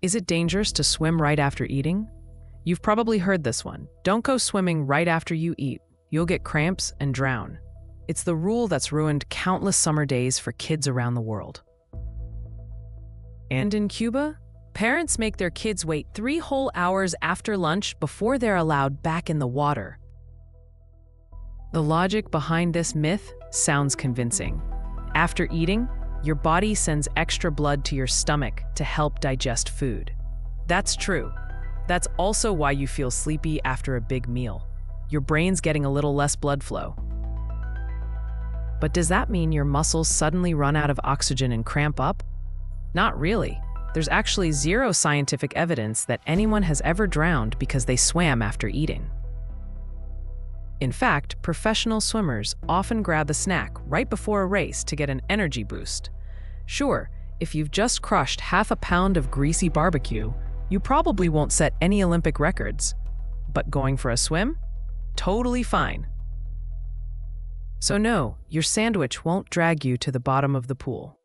Is it dangerous to swim right after eating? You've probably heard this one. Don't go swimming right after you eat. You'll get cramps and drown. It's the rule that's ruined countless summer days for kids around the world. And in Cuba, parents make their kids wait 3 whole hours after lunch before they're allowed back in the water. The logic behind this myth sounds convincing. After eating, your body sends extra blood to your stomach to help digest food. That's true. That's also why you feel sleepy after a big meal. Your brain's getting a little less blood flow. But does that mean your muscles suddenly run out of oxygen and cramp up? Not really. There's actually zero scientific evidence that anyone has ever drowned because they swam after eating. In fact, professional swimmers often grab a snack right before a race to get an energy boost. Sure, if you've just crushed half a pound of greasy barbecue, you probably won't set any Olympic records. But going for a swim? Totally fine. So no, your sandwich won't drag you to the bottom of the pool.